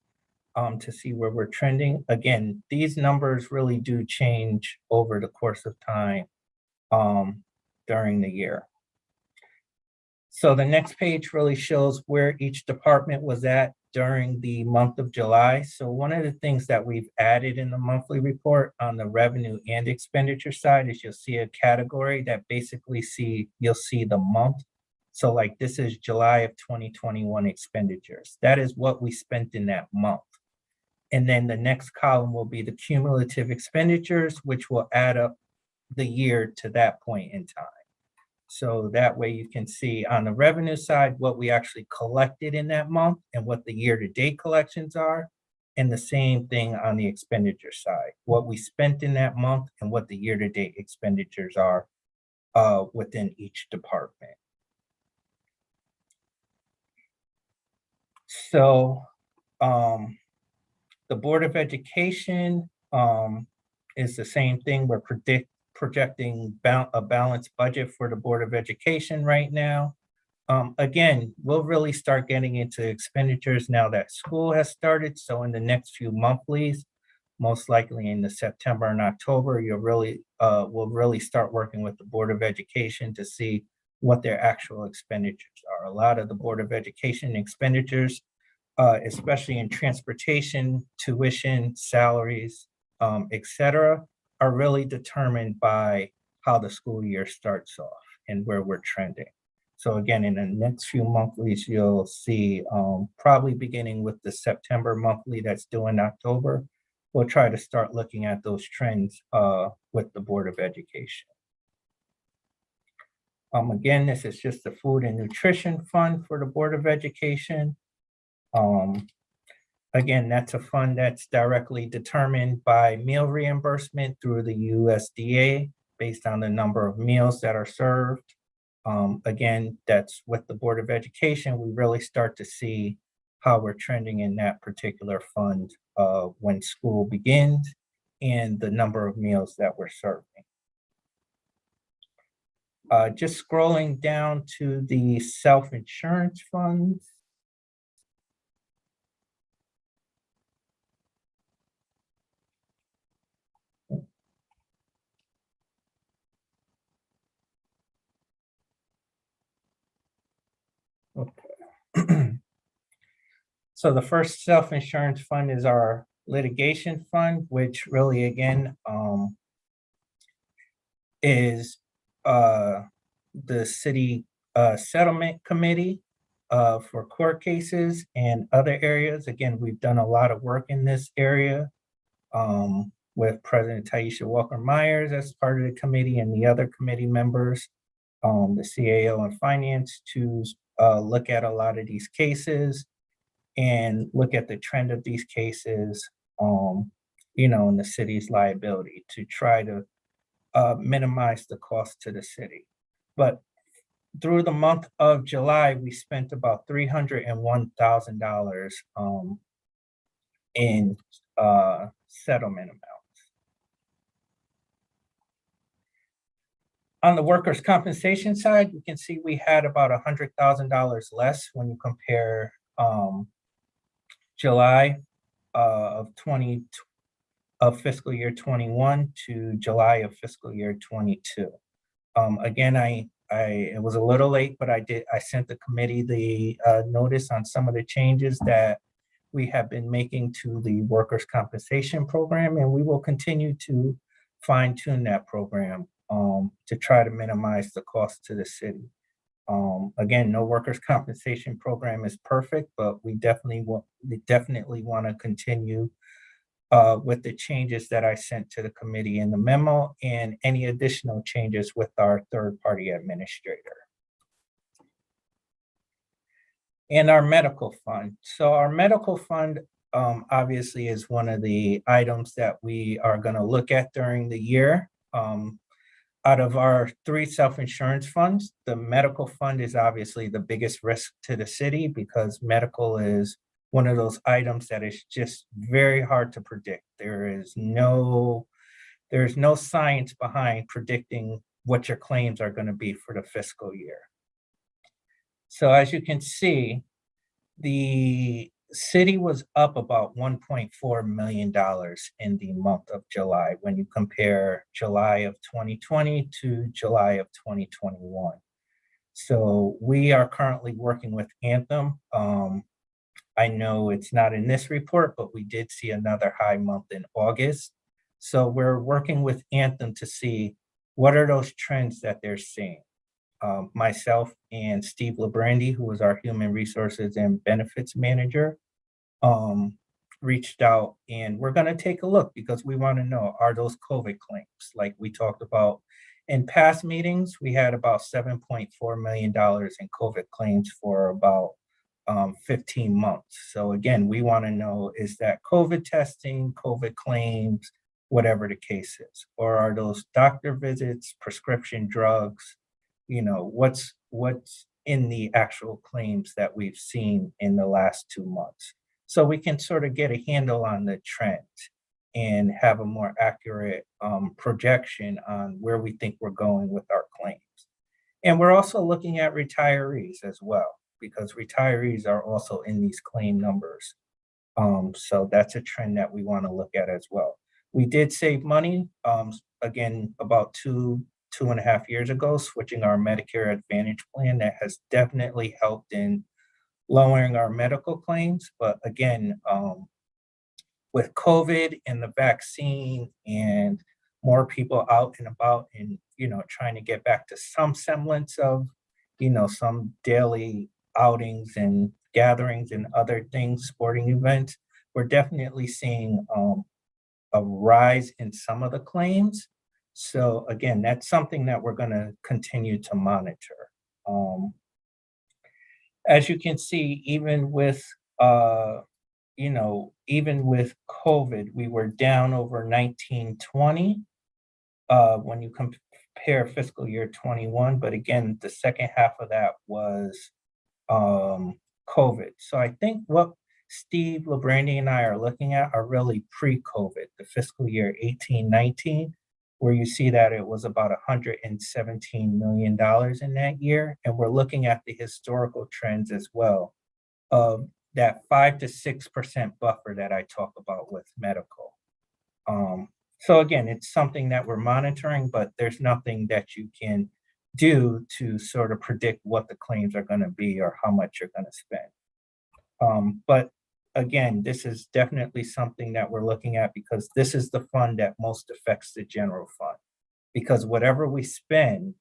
to see where we're trending. Again, these numbers really do change over the course of time during the year. So the next page really shows where each department was at during the month of July. So one of the things that we've added in the monthly report on the revenue and expenditure side is you'll see a category that basically you'll see the month. So like this is July of 2021 expenditures. That is what we spent in that month. And then the next column will be the cumulative expenditures, which will add up the year to that point in time. So that way you can see on the revenue side, what we actually collected in that month and what the year-to-date collections are. And the same thing on the expenditure side, what we spent in that month and what the year-to-date expenditures are within each department. So the Board of Education is the same thing. We're projecting a balanced budget for the Board of Education right now. Again, we'll really start getting into expenditures now that school has started. So in the next few monthlies, most likely in the September and October, we'll really start working with the Board of Education to see what their actual expenditures are. A lot of the Board of Education expenditures, especially in transportation, tuition, salaries, et cetera, are really determined by how the school year starts off and where we're trending. So again, in the next few monthlies, you'll see probably beginning with the September monthly that's due in October, we'll try to start looking at those trends with the Board of Education. Again, this is just the Food and Nutrition Fund for the Board of Education. Again, that's a fund that's directly determined by meal reimbursement through the USDA based on the number of meals that are served. Again, that's with the Board of Education. We really start to see how we're trending in that particular fund when school begins and the number of meals that we're serving. Just scrolling down to the self-insurance funds. Okay. So the first self-insurance fund is our litigation fund, which really, again, is the city settlement committee for court cases and other areas. Again, we've done a lot of work in this area with President Taisha Walker-Myers as part of the committee and the other committee members, the CAO and finance to look at a lot of these cases and look at the trend of these cases, in the city's liability to try to minimize the cost to the city. But through the month of July, we spent about $301,000 in settlement amounts. On the workers' compensation side, we can see we had about $100,000 less when you compare July of of fiscal year 21 to July of fiscal year 22. Again, it was a little late, but I sent the committee the notice on some of the changes that we have been making to the workers' compensation program, and we will continue to fine tune that program to try to minimize the cost to the city. Again, no workers' compensation program is perfect, but we definitely want to continue with the changes that I sent to the committee in the memo and any additional changes with our third-party administrator. And our medical fund. So our medical fund obviously is one of the items that we are going to look at during the year. Out of our 3 self-insurance funds, the medical fund is obviously the biggest risk to the city because medical is one of those items that is just very hard to predict. There's no science behind predicting what your claims are going to be for the fiscal year. So as you can see, the city was up about $1.4 million in the month of July when you compare July of 2020 to July of 2021. So we are currently working with Anthem. I know it's not in this report, but we did see another high month in August. So we're working with Anthem to see what are those trends that they're seeing. Myself and Steve Labrandy, who was our human resources and benefits manager, reached out, and we're going to take a look because we want to know, are those COVID claims? Like we talked about in past meetings, we had about $7.4 million in COVID claims for about 15 months. So again, we want to know, is that COVID testing, COVID claims, whatever the case is, or are those doctor visits, prescription drugs, what's in the actual claims that we've seen in the last 2 months. So we can sort of get a handle on the trend and have a more accurate projection on where we think we're going with our claims. And we're also looking at retirees as well, because retirees are also in these claim numbers. So that's a trend that we want to look at as well. We did save money, again, about 2.5 years ago, switching our Medicare Advantage plan. That has definitely helped in lowering our medical claims. But again, with COVID and the vaccine and more people out and about and, trying to get back to some semblance of, some daily outings and gatherings and other things, sporting events, we're definitely seeing a rise in some of the claims. So again, that's something that we're going to continue to monitor. As you can see, even with COVID, we were down over 1920 when you compare fiscal year 21. But again, the second half of that was COVID. So I think what Steve Labrandy and I are looking at are really pre-COVID, the fiscal year 18-19. Where you see that it was about $117 million in that year. And we're looking at the historical trends as well of that 5 to 6% buffer that I talk about with medical. So again, it's something that we're monitoring, but there's nothing that you can do to sort of predict what the claims are going to be or how much you're going to spend. But again, this is definitely something that we're looking at because this is the fund that most affects the general fund. Because whatever we spend,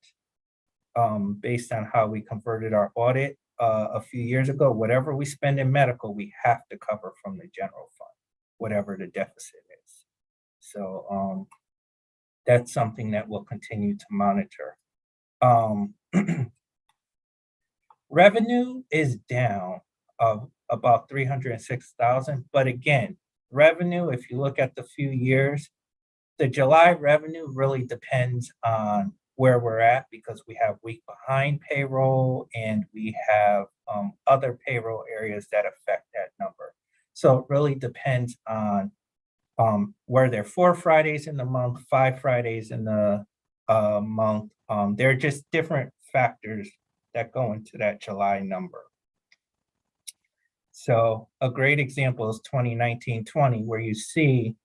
based on how we converted our audit a few years ago, whatever we spend in medical, we have to cover from the general fund, whatever the deficit is. So that's something that we'll continue to monitor. Revenue is down about 306,000. But again, revenue, if you look at the few years, the July revenue really depends on where we're at because we have week behind payroll and we have other payroll areas that affect that number. So it really depends on where there are 4 Fridays in the month, 5 Fridays in the month. There are just different factors that go into that July number. So a great example is 2019-20, where you see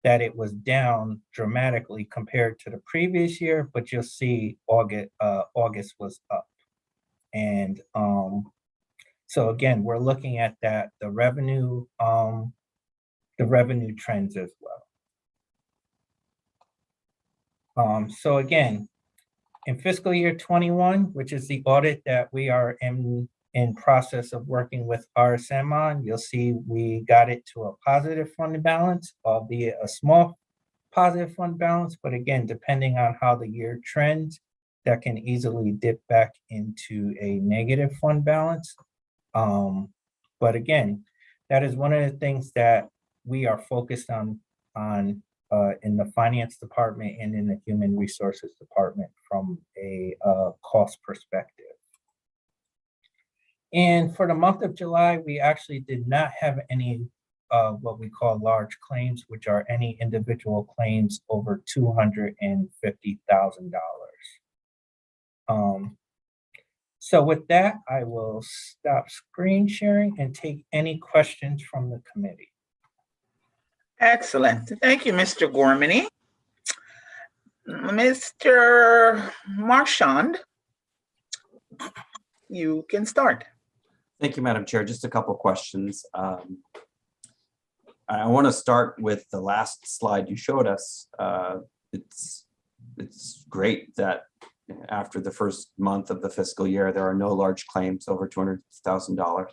that it was down dramatically compared to the previous year, but you'll see August was up. And so again, we're looking at that, the revenue trends as well. So again, in fiscal year 21, which is the audit that we are in process of working with RSM on, you'll see we got it to a positive fund balance, albeit a small positive fund balance. But again, depending on how the year trends, that can easily dip back into a negative fund balance. But again, that is one of the things that we are focused on in the finance department and in the human resources department from a cost perspective. And for the month of July, we actually did not have any what we call large claims, which are any individual claims over $250,000. So with that, I will stop screen sharing and take any questions from the committee. Excellent. Thank you, Mr. Gormany. Mr. Marchand, you can start. Thank you, Madam Chair. Just a couple of questions. I want to start with the last slide you showed us. It's great that after the first month of the fiscal year, there are no large claims over $200,000.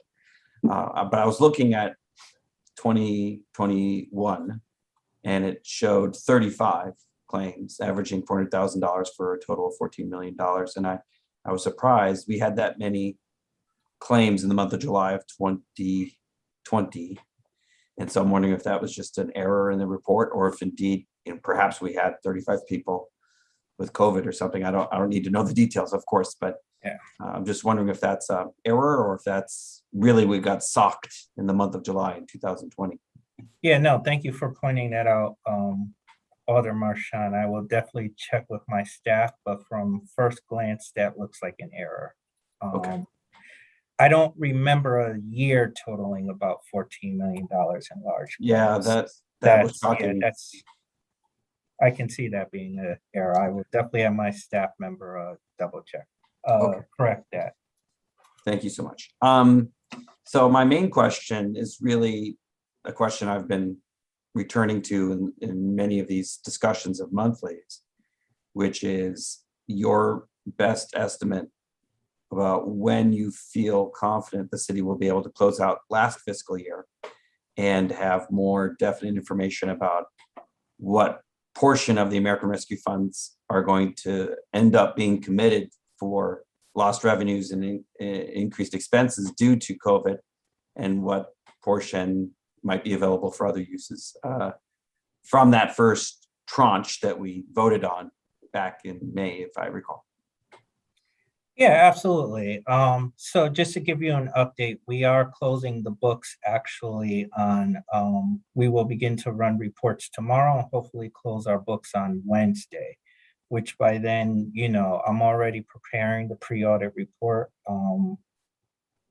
But I was looking at 2021, and it showed 35 claims, averaging $400,000 for a total of $14 million. And I was surprised we had that many claims in the month of July of 2020. And so I'm wondering if that was just an error in the report, or if indeed, perhaps we had 35 people with COVID or something. I don't need to know the details, of course, but yeah. I'm just wondering if that's an error or if that's really we got socked in the month of July in 2020. Yeah, no, thank you for pointing that out, Alder Marchand. I will definitely check with my staff, but from first glance, that looks like an error. Okay. I don't remember a year totaling about $14 million in large. Yeah, claims. that was shocking. Yeah, I can see that being an error. I will definitely have my staff member double check, correct that. Thank you so much. So my main question is really a question I've been returning to in many of these discussions of monthlies, which is your best estimate about when you feel confident the city will be able to close out last fiscal year and have more definite information about what portion of the American Rescue Funds are going to end up being committed for lost revenues and increased expenses due to COVID, and what portion might be available for other uses from that first tranche that we voted on back in May, if I recall. Yeah, absolutely. So just to give you an update, we are closing the books actually on, we will begin to run reports tomorrow and hopefully close our books on Wednesday, which by then, I'm already preparing the pre-audit report.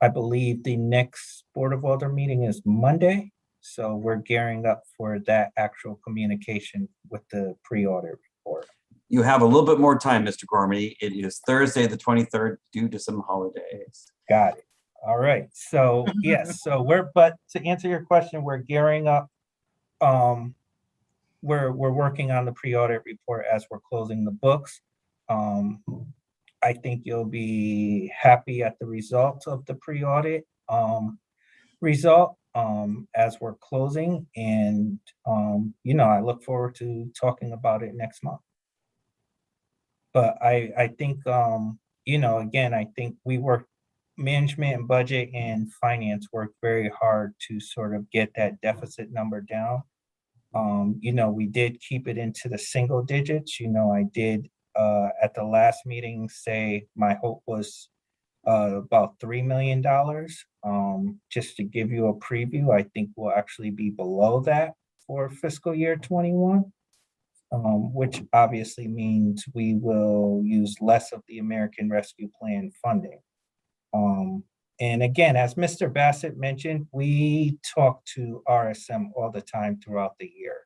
I believe the next Board of Alder meeting is Monday. So we're gearing up for that actual communication with the pre-audit report. You have a little bit more time, Mr. Gormany. It is Thursday, the 23rd, due to some holidays. Got it. All right. So yes, but to answer your question, we're gearing up. We're working on the pre-audit report as we're closing the books. I think you'll be happy at the results of the pre-audit result as we're closing. And, I look forward to talking about it next month. But I think, again, I think management and budget and finance work very hard to sort of get that deficit number down. We did keep it into the single digits. I did at the last meeting say my hope was about $3 million. Just to give you a preview, I think we'll actually be below that for fiscal year 21. Which obviously means we will use less of the American Rescue Plan funding. And again, as Mr. Bassett mentioned, we talk to RSM all the time throughout the year.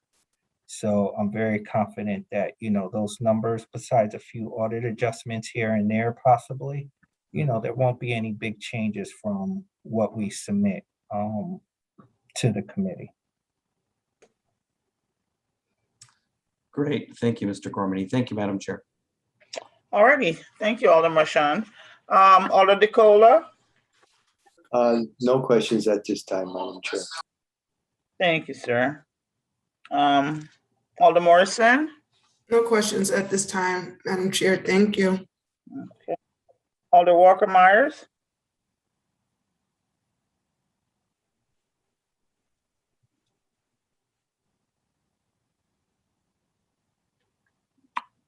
So I'm very confident that, those numbers, besides a few audit adjustments here and there possibly, there won't be any big changes from what we submit to the committee. Great. Thank you, Mr. Gormany. Thank you, Madam Chair. All righty. Thank you, Alder Marchand. Alder DeCola. No questions at this time, Madam Chair. Thank you, sir. Alder Morrison. No questions at this time, Madam Chair. Thank you. Okay. Alder Walker Myers.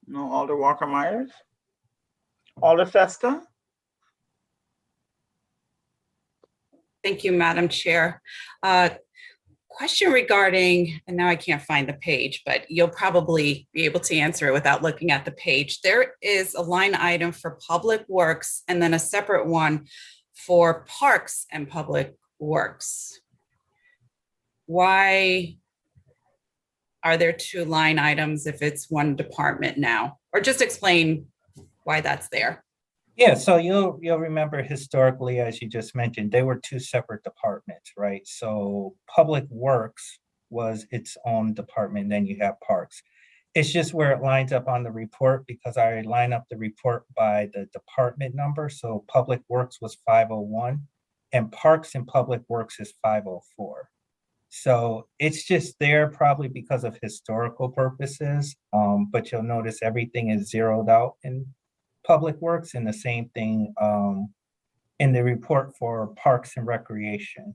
No Alder Walker Myers. Alder Festa. Thank you, Madam Chair. Question regarding, and now I can't find the page, but you'll probably be able to answer it without looking at the page. There is a line item for Public Works and then a separate one for Parks and Public Works. Why are there two line items if it's one department now? Or just explain why that's there. Yeah, so you'll remember historically, as you just mentioned, they were two separate departments, right? So Public Works was its own department, then you have Parks. It's just where it lines up on the report because I line up the report by the department number. So Public Works was 501 and Parks and Public Works is 504. So it's just there probably because of historical purposes, but you'll notice everything is zeroed out in Public Works, and the same thing in the report for Parks and Recreation.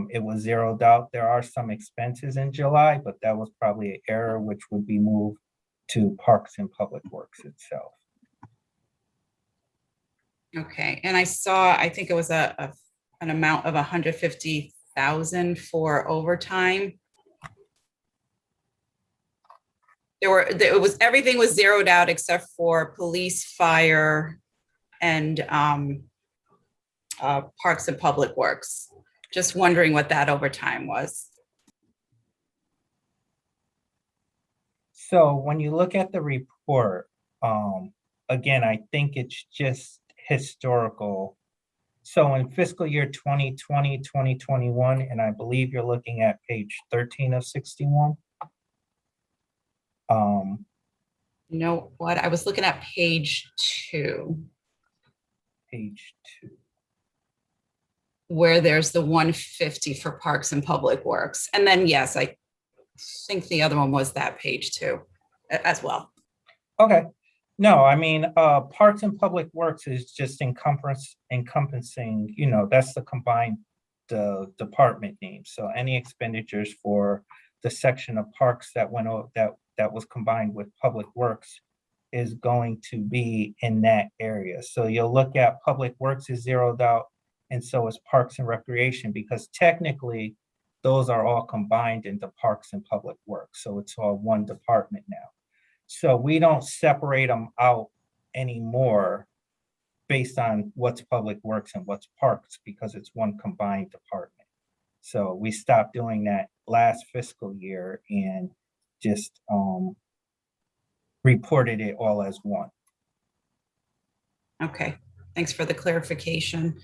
It was zeroed out. There are some expenses in July, but that was probably an error which would be moved to Parks and Public Works itself. Okay, and I saw, I think it was an amount of 150,000 for overtime. Everything was zeroed out except for police, fire, and Parks and Public Works. Just wondering what that overtime was. So when you look at the report, again, I think it's just historical. So in fiscal year 2020, 2021, and I believe you're looking at page 13 of 61. You know what? I was looking at page 2. Page 2. Where there's the 150 for Parks and Public Works. And then, yes, I think the other one was that page 2 as well. Okay. No, I mean, Parks and Public Works is just encompassing, that's the combined department name. So any expenditures for the section of Parks that went over that was combined with Public Works is going to be in that area. So you'll look at Public Works is zeroed out, and so is Parks and Recreation, because technically those are all combined into Parks and Public Works. So it's all one department now. So we don't separate them out anymore based on what's Public Works and what's Parks, because it's one combined department. So we stopped doing that last fiscal year and just reported it all as one. Okay, thanks for the clarification.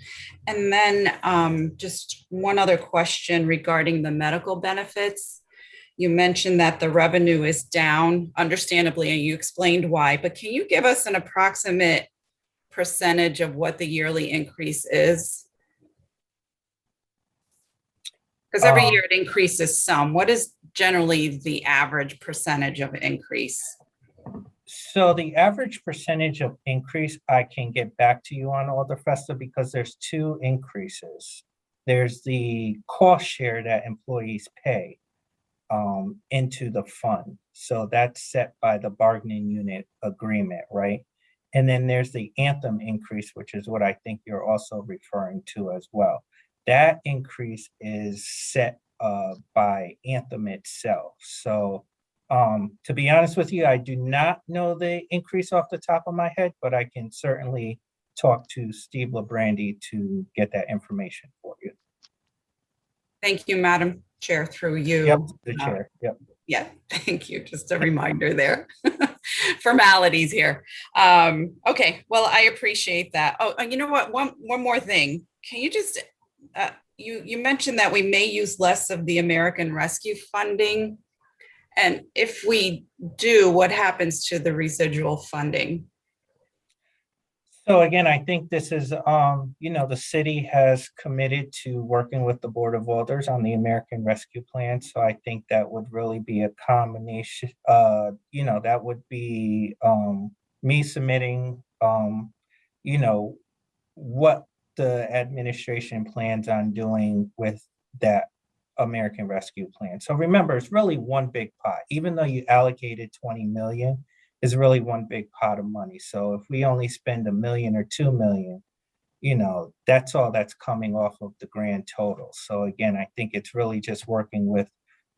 And then just one other question regarding the medical benefits. You mentioned that the revenue is down, understandably, and you explained why, but can you give us an approximate percentage of what the yearly increase is? Because every year it increases some. What is generally the average percentage of increase? So the average percentage of increase, I can get back to you on Alder Festa, because there's two increases. There's the cost share that employees pay into the fund. So that's set by the bargaining unit agreement, right? And then there's the Anthem increase, which is what I think you're also referring to as well. That increase is set by Anthem itself. So to be honest with you, I do not know the increase off the top of my head, but I can certainly talk to Steve Labrandy to get that information for you. Thank you, Madam Chair, through you. Yep, the chair, yep. Yeah, thank you. Just a reminder there. Formalities here. Okay, well, I appreciate that. Oh, and you know what? One more thing. Can you just, you mentioned that we may use less of the American Rescue funding. And if we do, what happens to the residual funding? So again, I think this is, the city has committed to working with the Board of Alders on the American Rescue Plan. So I think that would really be a combination, that would be me submitting, what the administration plans on doing with that American Rescue Plan. So remember, it's really one big pot. Even though you allocated 20 million, is really one big pot of money. So if we only spend $1 million or $2 million, that's all that's coming off of the grand total. So again, I think it's really just working with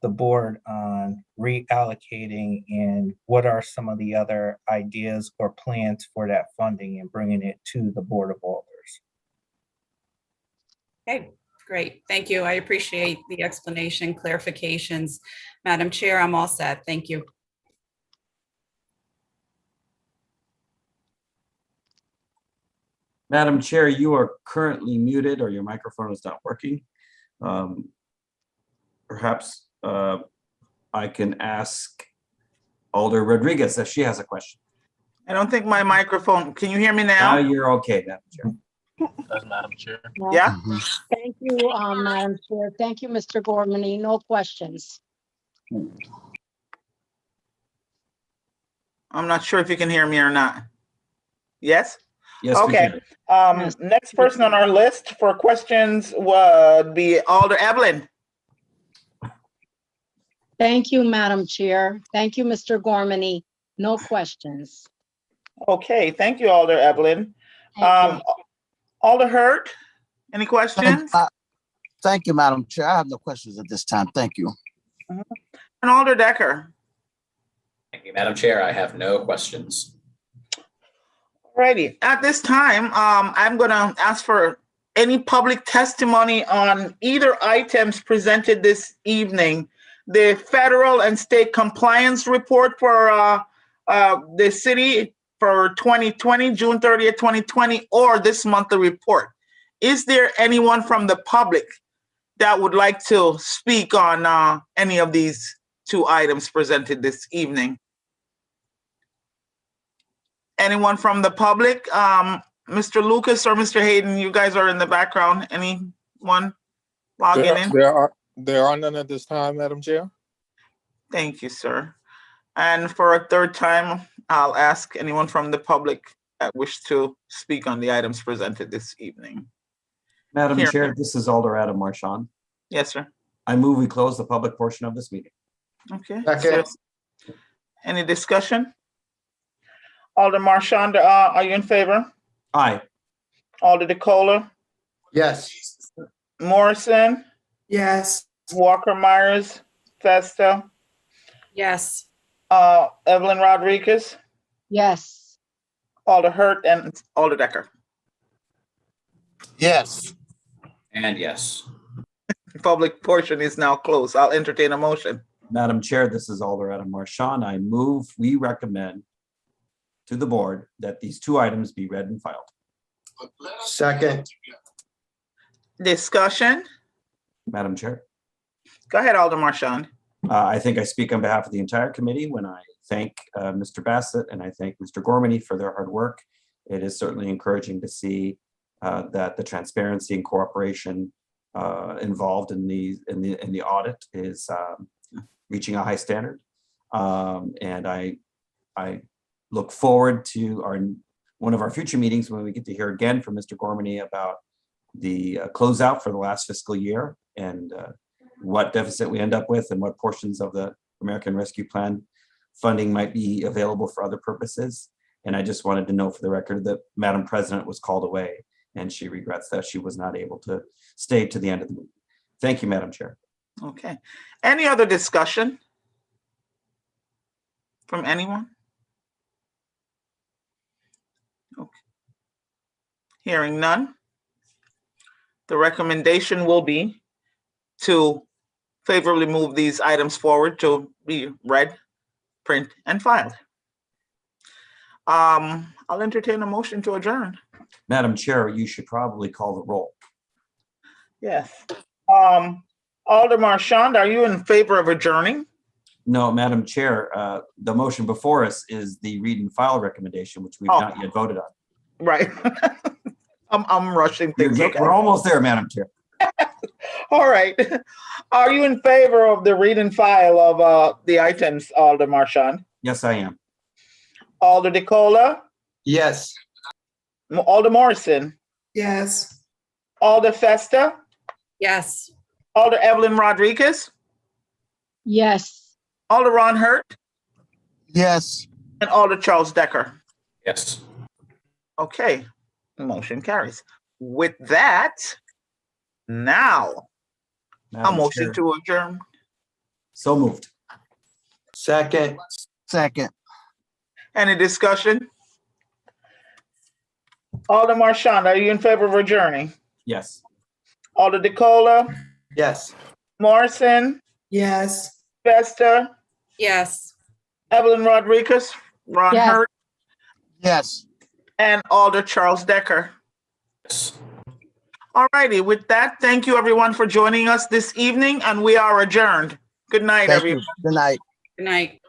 the board on reallocating and what are some of the other ideas or plans for that funding and bringing it to the Board of Alders. Okay, great. Thank you. I appreciate the explanation, clarifications. Madam Chair, I'm all set. Thank you. Madam Chair, you are currently muted or your microphone is not working. Perhaps I can ask Alder Rodriguez if she has a question. I don't think my microphone, can you hear me Now now? you're okay, Madam Chair. That's Madam Chair. Yeah? Thank you, Madam Chair. Thank you, Mr. Gormany. No questions. I'm not sure if you can hear me or not. Yes? Yes, we Okay. can. Yes. Next person on our list for questions would be Alder Evelyn. Thank you, Madam Chair. Thank you, Mr. Gormany. No questions. Okay, thank you, Alder Evelyn. Thank you. Alder Hurt, any questions? Thank you, Madam Chair. I have no questions at this time. Thank you. And Alder Decker. Thank you, Madam Chair. I have no questions. Alrighty, at this time, I'm gonna ask for any public testimony on either items presented this evening. The federal and state compliance report for the city for 2020, June 30th, 2020, or this monthly report. Is there anyone from the public that would like to speak on any of these two items presented this evening? Anyone from the public? Mr. Lucas or Mr. Hayden, you guys are in the background. Anyone logging in? There are none at this time, Madam Chair. Thank you, sir. And for a third time, I'll ask anyone from the public that wish to speak on the items presented this evening. Madam Here. Chair, this is Alder Adam Marchand. Yes, sir. I move we close the public portion of this meeting. Okay. Second. So, any discussion? Alder Marchand, are you in favor? Aye. Alder DeCola, Yes. Morrison, Yes. Walker Myers, Festa, Yes. Evelyn Rodriguez, Yes. Alder Hurt, and Alder Decker. Yes. And yes. Public portion is now closed. I'll entertain a motion. Madam Chair, this is Alder Adam Marchand. I move we recommend to the board that these two items be read and filed. Second. Discussion. Madam Chair, Go ahead, Alder Marchand. I think I speak on behalf of the entire committee when I thank Mr. Bassett and I thank Mr. Gormany for their hard work. It is certainly encouraging to see that the transparency and cooperation involved in the audit is reaching a high standard. And I look forward to one of our future meetings when we get to hear again from Mr. Gormany about the closeout for the last fiscal year and what deficit we end up with and what portions of the American Rescue Plan funding might be available for other purposes. And I just wanted to know for the record that Madam President was called away and she regrets that she was not able to stay to the end of the meeting. Thank you, Madam Chair. Okay. Any other discussion from anyone? Okay. Hearing none. The recommendation will be to favorably move these items forward to be read, print, and filed. I'll entertain a motion to adjourn. Madam Chair, you should probably call the roll. Yes. Alder Marchand, are you in favor of adjourning? No, Madam Chair, the motion before us is the read and file recommendation, which we've not yet voted on. Right. I'm rushing things. Okay. We're almost there, Madam Chair. All right. Are you in favor of the read and file of the items, Alder Marchand? Yes, I am. Alder DeCola? Yes. Alder Morrison? Yes. Alder Festa? Yes. Alder Evelyn Rodriguez? Yes. Alder Ron Hurt? Yes. And Alder Charles Decker? Yes. Okay, motion carries. With that, now a Madam motion Chair, to adjourn. so moved. Second. Second. Any discussion? Alder Marchand, are you in favor of adjourning? Yes. Alder DeCola? Yes. Morrison? Yes. Festa? Yes. Evelyn Rodriguez? Ron Yes. Hurt? Yes. And Alder Charles Decker? Yes. All righty, with that, thank you everyone for joining us this evening, and we are adjourned. Good night, Thank everyone. you. Good night. Good night.